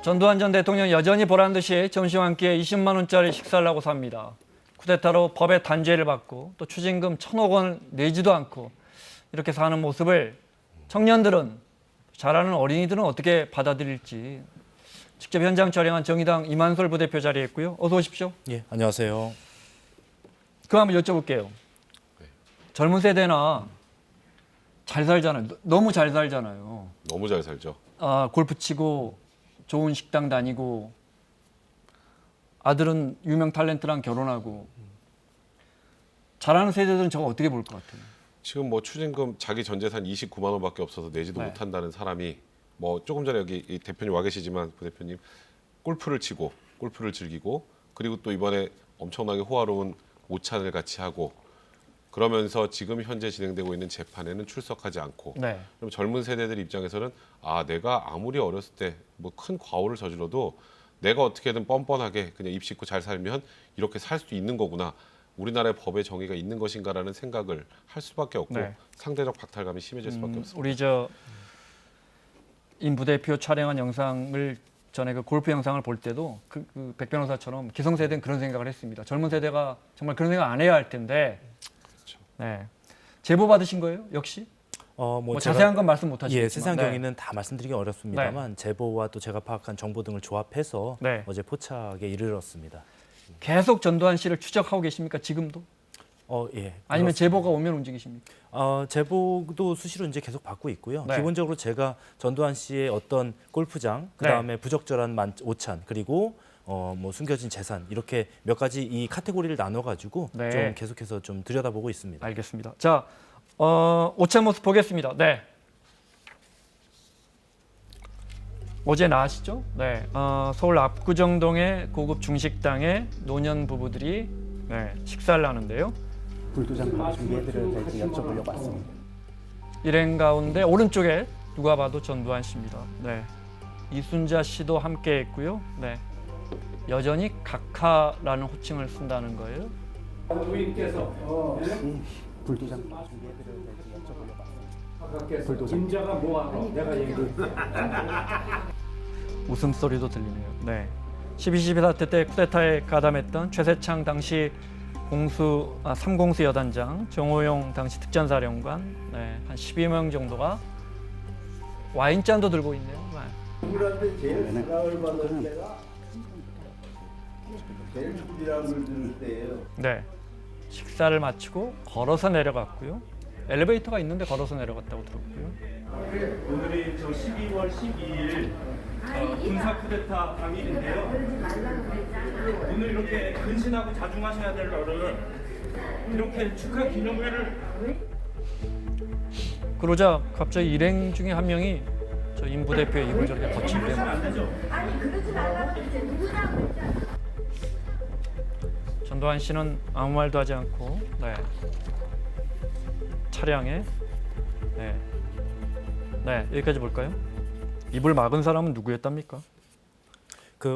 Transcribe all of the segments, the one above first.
전두환 전 대통령 여전히 보란 듯이 점심 한 끼에 20만 원짜리 식사를 하고 삽니다. 쿠데타로 법의 단죄를 받고 또 추징금 1,000억 원 내지도 않고 이렇게 사는 모습을 청년들은, 자라는 어린이들은 어떻게 받아들일지 직접 현장 촬영한 정의당 이만솔 부대표 자리에 있고요. 어서 오십시오. 예, 안녕하세요. 그럼 한번 여쭤볼게요. 젊은 세대나 잘 살잖아요. 너무 잘 살잖아요. 너무 잘 살죠. 골프 치고 좋은 식당 다니고 아들은 유명 탤런트랑 결혼하고 잘하는 세대들은 저거 어떻게 볼 것 같아요? 지금 뭐 추징금 자기 전 재산 29만 원밖에 없어서 내지도 네. 못한다는 사람이 뭐 조금 전에 여기 이 대표님 와 계시지만 부대표님 골프를 치고 골프를 즐기고 그리고 또 이번에 엄청나게 호화로운 오찬을 같이 하고 그러면서 지금 현재 진행되고 있는 재판에는 출석하지 않고 네. 그럼 젊은 세대들 입장에서는 내가 아무리 어렸을 때 뭐 큰 과오를 저질러도 내가 어떻게든 뻔뻔하게 그냥 입 씻고 잘 살면 이렇게 살 수 있는 거구나. 우리나라의 법의 정의가 있는 것인가라는 생각을 할 수밖에 없고 네. 상대적 박탈감이 심해질 수밖에 없습니다. 우리 임 부대표 촬영한 영상을 전에 그 골프 영상을 볼 때도 그 백 변호사처럼 기성세대는 그런 생각을 했습니다. 젊은 세대가 정말 그런 생각 안 해야 할 텐데. 그렇죠. 네. 제보 받으신 거예요? 역시? 뭐 자세한 건 말씀 못 하시겠지만. 예, 세상 경위는 다 말씀드리기 어렵습니다만 제보와 또 제가 파악한 정보 등을 조합해서 네. 어제 포착에 이르렀습니다. 계속 전두환 씨를 추적하고 계십니까? 지금도? 예. 아니면 그렇습니다. 제보가 오면 움직이십니까? 제보도 수시로 이제 계속 받고 있고요. 네. 기본적으로 제가 전두환 씨의 어떤 골프장, 그다음에 부적절한 오찬, 그리고 뭐 숨겨진 재산 이렇게 몇 가지 이 카테고리를 나눠 가지고 네. 좀 계속해서 좀 들여다보고 있습니다. 알겠습니다. 자, 오찬 모습 보겠습니다. 네. 어제 나으시죠? 네. 서울 압구정동의 고급 중식당에 노년 부부들이 식사를 하는데요. 불도장 바로 준비해드려도 될지 여쭤보려고 왔습니다. 일행 가운데 오른쪽에 누가 봐도 전두환 씨입니다. 네. 이순자 씨도 함께 했고요. 네. 여전히 각하라는 호칭을 쓴다는 거예요. 부인께서 불도장 바로 준비해드려도 될지 여쭤보려고 왔습니다. 불도장. 임자가 뭐하노? 내가 얘기해. 웃음소리도 들리네요. 네. 12.12 사태 때 쿠데타에 가담했던 최세창 당시 3공수 여단장, 정호용 당시 특전사령관, 한 12명 정도가 와인잔도 들고 있네요. 누구한테 제일 사랑을 받을 때가 제일 불이라는 걸 들을 때예요. 네. 식사를 마치고 걸어서 내려갔고요. 엘리베이터가 있는데 걸어서 내려갔다고 들었고요. 오늘이 저 12월 12일 군사 쿠데타 당일인데요. 오늘 이렇게 근신하고 자중하셔야 될 날은 이렇게 축하 기념회를 그러자 갑자기 일행 중에 한 명이 저 임 부대표의 입을 저렇게 거칠게 안 되죠. 전두환 씨는 아무 말도 하지 않고 차량에 여기까지 볼까요? 입을 막은 사람은 누구였답니까?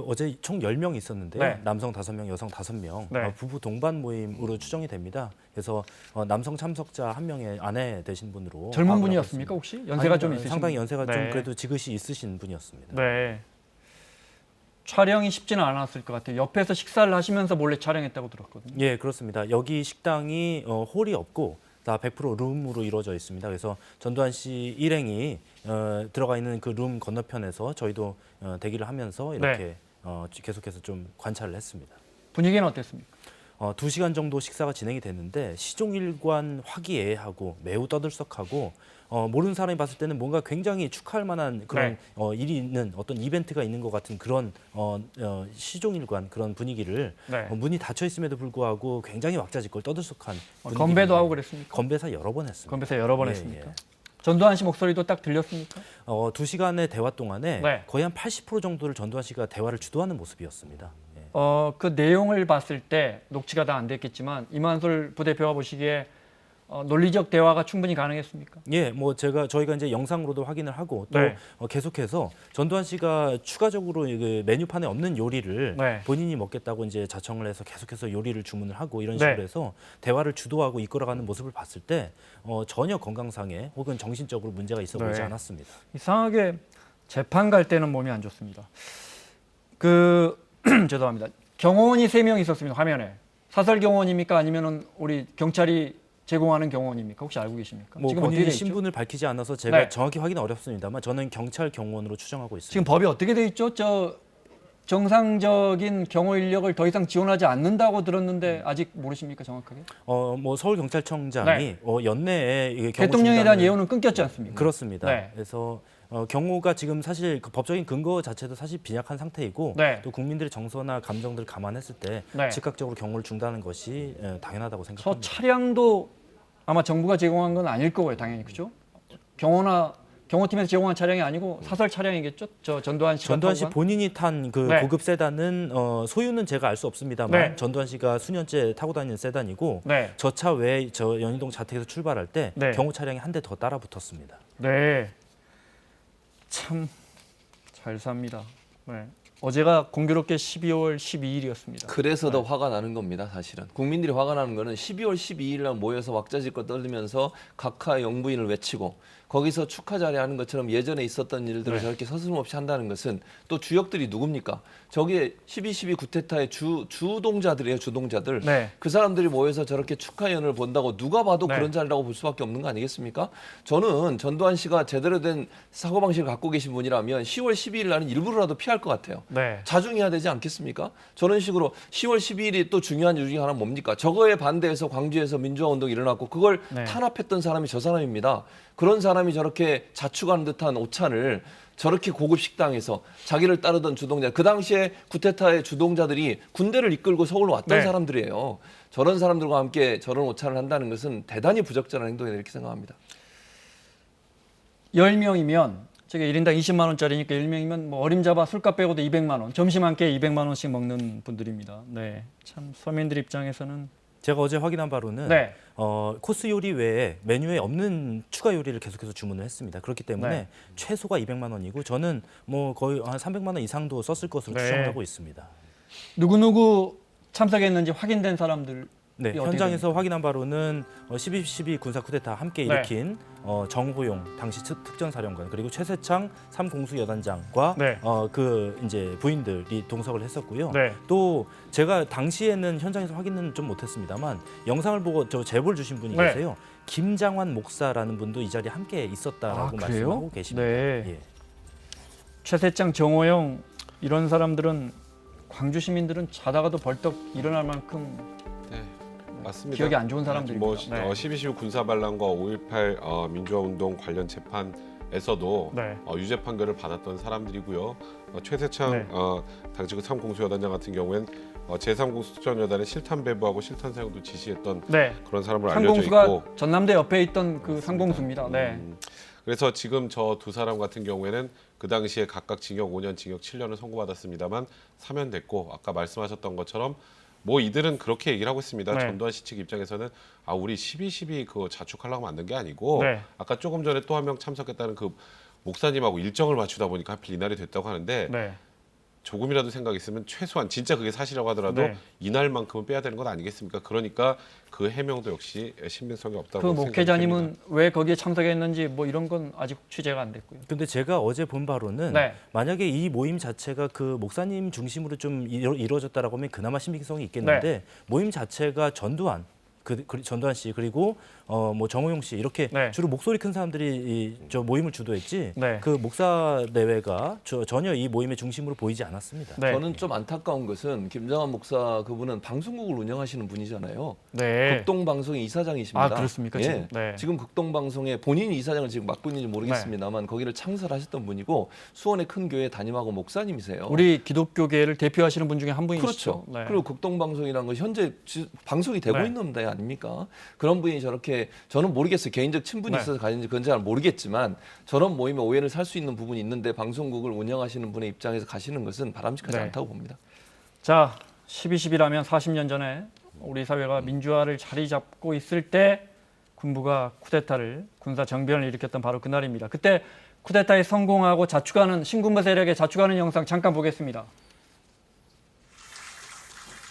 어제 총 10명 있었는데요. 네. 남성 5명, 여성 5명. 네. 부부 동반 모임으로 추정이 됩니다. 그래서 남성 참석자 한 명의 아내 되신 분으로 젊은 파악을 분이었습니까 하고 혹시? 있습니다. 연세가 아니, 좀 있으신 상당히 분? 연세가 네. 좀 그래도 지긋이 있으신 분이었습니다. 네. 촬영이 쉽지는 않았을 것 같아요. 옆에서 식사를 하시면서 몰래 촬영했다고 들었거든요. 예, 그렇습니다. 여기 식당이 홀이 없고 다 100% 룸으로 이루어져 있습니다. 그래서 전두환 씨 일행이 들어가 있는 그 룸 건너편에서 저희도 대기를 하면서 이렇게 계속해서 좀 관찰을 했습니다. 분위기는 어땠습니까? 2시간 정도 식사가 진행이 됐는데 시종일관 화기애애하고 매우 떠들썩하고 모르는 사람이 봤을 때는 뭔가 굉장히 축하할 만한 그런 일이 있는 어떤 이벤트가 있는 것 같은 그런 시종일관 그런 분위기를 문이 닫혀 있음에도 불구하고 굉장히 왁자지껄 떠들썩한 건배도 하고 그랬습니까? 건배사 여러 번 했습니다. 건배사 여러 번 예, 했습니까? 예. 전두환 씨 목소리도 딱 들렸습니까? 2시간의 대화 동안에 네. 거의 한 80% 정도를 전두환 씨가 대화를 주도하는 모습이었습니다. 예. 그 내용을 봤을 때 녹취가 다 안 됐겠지만 이만솔 부대표가 보시기에 논리적 대화가 충분히 가능했습니까? 예, 뭐 저희가 이제 영상으로도 확인을 하고 또 네. 계속해서 전두환 씨가 추가적으로 그 메뉴판에 없는 요리를 네. 본인이 먹겠다고 이제 자청을 해서 계속해서 요리를 주문을 하고 이런 네. 식으로 해서 대화를 주도하고 이끌어가는 모습을 봤을 때 전혀 건강상에 혹은 정신적으로 문제가 있어 보이지 네. 않았습니다. 이상하게 재판 갈 때는 몸이 안 좋습니다. 죄송합니다. 경호원이 3명 있었습니다. 화면에. 사설 경호원입니까? 아니면은 우리 경찰이 제공하는 경호원입니까? 혹시 알고 계십니까? 뭐 지금 어떻게 본인이 돼 있죠? 신분을 밝히지 않아서 제가 네. 정확히 확인 어렵습니다만 저는 경찰 경호원으로 추정하고 있습니다. 지금 법이 어떻게 돼 있죠? 정상적인 경호 인력을 더 이상 지원하지 않는다고 들었는데 아직 모르십니까? 정확하게? 뭐 서울 경찰청장이 네. 연내에 이게 경호 대통령에 대한 중단을- 예우는 끊겼지 않습니까? 그렇습니다. 네. 그래서 경호가 지금 사실 그 법적인 근거 자체도 사실 빈약한 상태이고 네. 또 국민들의 정서나 감정들을 감안했을 때 네. 즉각적으로 경호를 중단하는 것이 당연하다고 저 생각합니다. 차량도 아마 정부가 제공한 건 아닐 거고요, 당연히 그죠? 경호팀에서 제공한 차량이 아니고 사설 차량이겠죠? 저 전두환 씨가 전두환 씨 타고 간? 본인이 탄 그 네. 고급 세단은 소유는 제가 알 수 없습니다만 네. 전두환 씨가 수년째 타고 다니는 세단이고 네, 저 차 외에 저 연희동 자택에서 출발할 때 네. 경호 차량이 한 대 더 따라 붙었습니다. 네, 참 잘 삽니다. 네. 어제가 공교롭게 12월 12일이었습니다. 그래서 더 화가 나는 겁니다, 사실은. 국민들이 화가 나는 거는 12월 12일 날 모여서 왁자지껄 떨리면서 각하 영부인을 외치고 거기서 축하 자리 하는 것처럼 예전에 있었던 일들을 네. 저렇게 서슴없이 한다는 것은 또 주역들이 누굽니까? 저게 12.12 구테타의 주동자들이에요, 주동자들. 네. 그 사람들이 모여서 저렇게 축하연을 본다고 누가 봐도 네. 그런 자리라고 볼 수밖에 없는 거 아니겠습니까? 저는 전두환 씨가 제대로 된 사고방식을 갖고 계신 분이라면 10월 12일 날은 일부러라도 피할 것 같아요. 네. 자중해야 되지 않겠습니까? 저런 식으로 10월 12일이 또 중요한 이유 중에 하나 뭡니까? 저거에 반대해서 광주에서 민주화 운동이 일어났고 그걸 네. 탄압했던 사람이 저 사람입니다. 그런 사람이 저렇게 자축하는 듯한 오찬을 저렇게 고급 식당에서 자기를 따르던 주동자, 그 당시에 구테타의 주동자들이 군대를 이끌고 서울로 왔던 네. 사람들이에요. 저런 사람들과 함께 저런 오찬을 한다는 것은 대단히 부적절한 행동이다 이렇게 생각합니다. 10명이면 저게 1인당 20만 원짜리니까 10명이면 뭐 어림잡아 술값 빼고도 200만 원, 점심 한 끼에 200만 원씩 먹는 분들입니다. 네, 참 서민들 입장에서는 제가 어제 확인한 바로는 네. 코스 요리 외에 메뉴에 없는 추가 요리를 계속해서 주문을 했습니다. 그렇기 때문에 네. 최소가 200만 원이고 저는 뭐 거의 한 300만 원 이상도 썼을 것으로 네. 추정을 하고 있습니다. 누구누구 참석했는지 확인된 사람들 네, 어떻게 현장에서 확인한 바로는 12.12 군사 쿠데타 함께 네. 일으킨 정호용 당시 특전사령관 그리고 최세창 삼공수 여단장과 네. 그 이제 부인들이 동석을 했었고요. 네. 또 제가 당시에는 현장에서 확인은 좀 못했습니다만 영상을 보고 저 제보를 주신 분이 네. 계세요. 김장환 목사라는 분도 이 자리에 함께 있었다라고 말씀하고 계십니다. 네. 예. 최세창, 정호영 이런 사람들은 광주 시민들은 자다가도 벌떡 일어날 만큼 네, 맞습니다. 기억이 안 좋은 사람들입니다. 뭐 네. 12.12 군사반란과 5.18 민주화운동 관련 재판에서도 네. 유죄 판결을 받았던 사람들이고요. 최세창 네. 당시 그 삼공수여단장 같은 경우엔 제3공수특전여단에 실탄 배부하고 실탄 사용도 지시했던 네. 그런 사람으로 알려져 상공수가 있고 전남대 옆에 있던 그 상공수입니다. 네. 그래서 지금 저 두 사람 같은 경우에는 그 당시에 각각 징역 5년, 징역 7년을 선고받았습니다만 사면됐고 아까 말씀하셨던 것처럼 뭐 이들은 그렇게 얘기를 하고 있습니다. 네. 전두환 씨 측 입장에서는 우리 12.12 그거 자축하려고 만든 게 아니고 네. 아까 조금 전에 또 한 명 참석했다는 그 목사님하고 일정을 맞추다 보니까 하필 이날이 됐다고 하는데 네. 조금이라도 생각 있으면 최소한 진짜 그게 사실이라고 하더라도 네. 이날만큼은 빼야 되는 것 아니겠습니까? 그러니까 그 해명도 역시 신빙성이 없다고 그 생각이 목회자님은 듭니다. 왜 거기에 참석했는지 뭐 이런 건 아직 취재가 안 됐고요. 근데 제가 어제 본 바로는 네. 만약에 이 모임 자체가 그 목사님 중심으로 좀 이루어졌다라고 하면 그나마 신빙성이 있겠는데 네. 모임 자체가 전두환 전두환 씨 그리고 뭐 정호용 씨 이렇게 네. 주로 목소리 큰 사람들이 저 모임을 주도했지 네. 그 목사 내외가 전혀 이 모임의 중심으로 보이지 않았습니다. 네. 저는 좀 안타까운 것은 김장환 목사 그분은 방송국을 운영하시는 분이잖아요. 네. 극동방송의 이사장이십니다. 아, 그렇습니까, 지금? 예. 네. 지금 극동방송의 본인이 이사장을 지금 맡고 있는지 모르겠습니다만 거기를 창설하셨던 분이고 수원의 큰 교회 담임하고 목사님이세요. 우리 기독교계를 대표하시는 분 중에 한 분이시죠. 그렇죠. 네. 그리고 극동방송이라는 건 현재 방송이 되고 네. 있는 데 아닙니까? 그런 분이 저렇게 저는 모르겠어요. 개인적 친분이 네. 있어서 가는지 그건 잘 모르겠지만 저런 모임에 오해를 살 수 있는 부분이 있는데 방송국을 운영하시는 분의 입장에서 가시는 것은 바람직하지 네. 않다고 봅니다. 자, 12.12라면 40년 전에 우리 사회가 민주화를 자리 잡고 있을 때 군부가 쿠데타를 군사 정변을 일으켰던 바로 그날입니다. 그때 쿠데타에 성공하고 자축하는 신군부 세력에 자축하는 영상 잠깐 보겠습니다.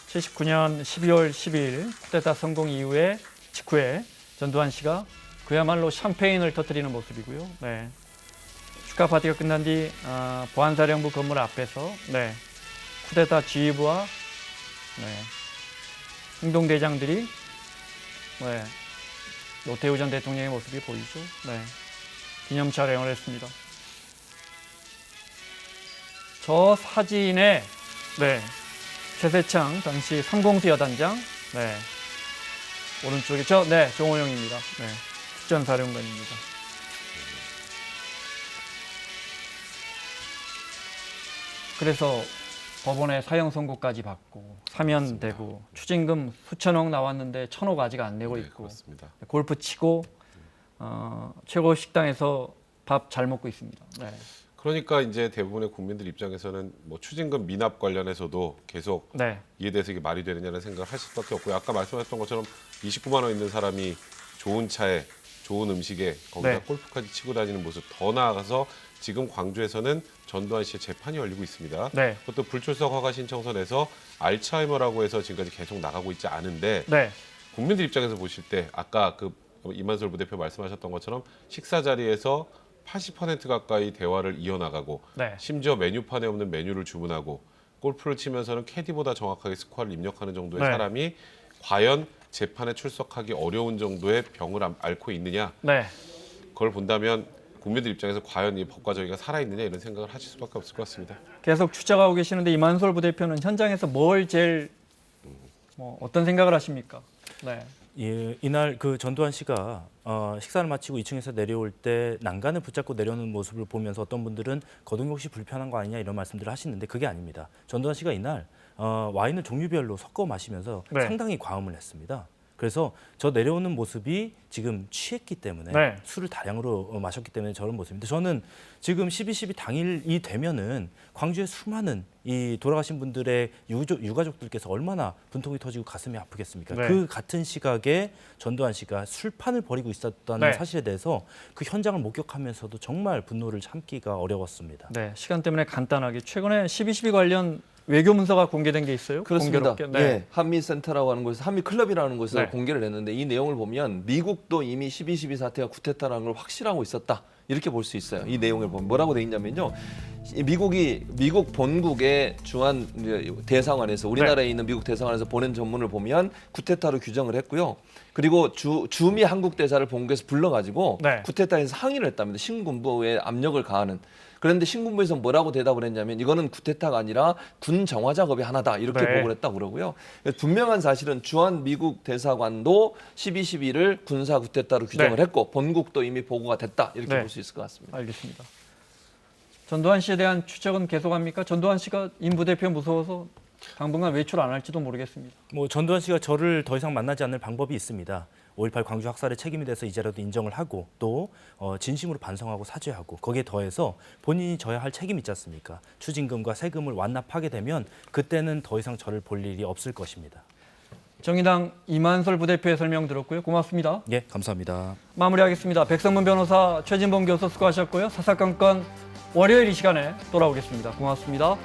79년 12월 12일 쿠데타 성공 이후에 직후에 전두환 씨가 그야말로 샴페인을 터뜨리는 모습이고요. 네. 축하 파티가 끝난 뒤 보안사령부 건물 앞에서 쿠데타 지휘부와 행동대장들이 노태우 전 대통령의 모습이 보이죠. 기념 촬영을 했습니다. 저 사진에 최세창 당시 삼공수 여단장, 오른쪽에 정호영입니다. 특전사령관입니다. 그래서 법원에 사형 선고까지 받고 사면되고 추징금 수천억 나왔는데 1,000억 아직 안 내고 있고 그렇습니다. 골프 치고 최고 식당에서 밥 잘 먹고 있습니다. 그러니까 이제 대부분의 국민들 입장에서는 뭐 추징금 미납 관련해서도 계속 이에 대해서 이게 말이 되느냐는 생각을 할 수밖에 없고요. 아까 말씀하셨던 것처럼 29만 원 있는 사람이 좋은 차에 좋은 음식에 거기다 골프까지 치고 다니는 모습, 더 나아가서 지금 광주에서는 전두환 씨의 재판이 열리고 있습니다. 그것도 불출석 허가 신청서 내서 알츠하이머라고 해서 지금까지 계속 나가고 있지 않은데 국민들 입장에서 보실 때 아까 그 이만솔 부대표 말씀하셨던 것처럼 식사 자리에서 80% 가까이 대화를 이어나가고 심지어 메뉴판에 없는 메뉴를 주문하고 골프를 치면서는 캐디보다 정확하게 스코어를 입력하는 정도의 사람이 과연 재판에 출석하기 어려운 정도의 병을 앓고 있느냐, 그걸 본다면 국민들 입장에서 과연 이 법과 정의가 살아있느냐 이런 생각을 하실 수밖에 없을 것 같습니다. 계속 추적하고 계시는데 이만솔 부대표는 현장에서 뭘 제일 어떤 생각을 하십니까? 예, 이날 그 전두환 씨가 식사를 마치고 2층에서 내려올 때 난간을 붙잡고 내려오는 모습을 보면서 어떤 분들은 거동이 혹시 불편한 거 아니냐 이런 말씀들을 하시는데 그게 아닙니다. 전두환 씨가 이날 와인을 종류별로 섞어 마시면서 상당히 과음을 했습니다. 그래서 저 내려오는 모습이 지금 취했기 때문에 술을 다량으로 마셨기 때문에 저런 모습인데 저는 지금 12.12 당일이 되면은 광주의 수많은 이 돌아가신 분들의 유가족들께서 얼마나 분통이 터지고 가슴이 아프겠습니까? 그 같은 시각에 전두환 씨가 술판을 벌이고 있었다는 사실에 대해서 그 현장을 목격하면서도 정말 분노를 참기가 어려웠습니다. 시간 때문에 간단하게 최근에 12.12 관련 외교 문서가 공개된 게 있어요? 그렇습니다. 공교롭게. 한미센터라고 하는 곳에서 한미클럽이라는 곳에서 공개를 했는데 이 내용을 보면 미국도 이미 12.12 사태가 쿠데타라는 걸 확실하고 있었다. 이렇게 볼 수 있어요. 이 내용을 보면 뭐라고 돼 있냐면요. 미국 본국의 주한 대사관에서 우리나라에 있는 미국 대사관에서 보낸 전문을 보면 쿠데타로 규정을 했고요. 그리고 주미 한국 대사를 본국에서 불러가지고 쿠데타에서 항의를 했답니다. 신군부에 압력을 가하는. 그런데 신군부에서 뭐라고 대답을 했냐면 이거는 쿠데타가 아니라 군 정화 작업의 하나다 이렇게 보고를 했다고 그러고요. 분명한 사실은 주한 미국 대사관도 12.12를 군사 쿠데타로 규정을 했고 본국도 이미 보고가 됐다 이렇게 볼 수 있을 것 같습니다. 알겠습니다. 전두환 씨에 대한 추적은 계속합니까? 전두환 씨가 임 부대표 무서워서 당분간 외출 안 할지도 모르겠습니다. 뭐 전두환 씨가 저를 더 이상 만나지 않을 방법이 있습니다. 5.18 광주 학살의 책임에 대해서 이제라도 인정을 하고 또 진심으로 반성하고 사죄하고 거기에 더해서 본인이 져야 할 책임 있지 않습니까? 추징금과 세금을 완납하게 되면 그때는 더 이상 저를 볼 일이 없을 것입니다. 정의당 이만솔 부대표의 설명 들었고요. 고맙습니다. 예, 감사합니다. 마무리하겠습니다. 백성문 변호사, 최진봉 교수 수고하셨고요. 사사건건 월요일 이 시간에 돌아오겠습니다. 고맙습니다.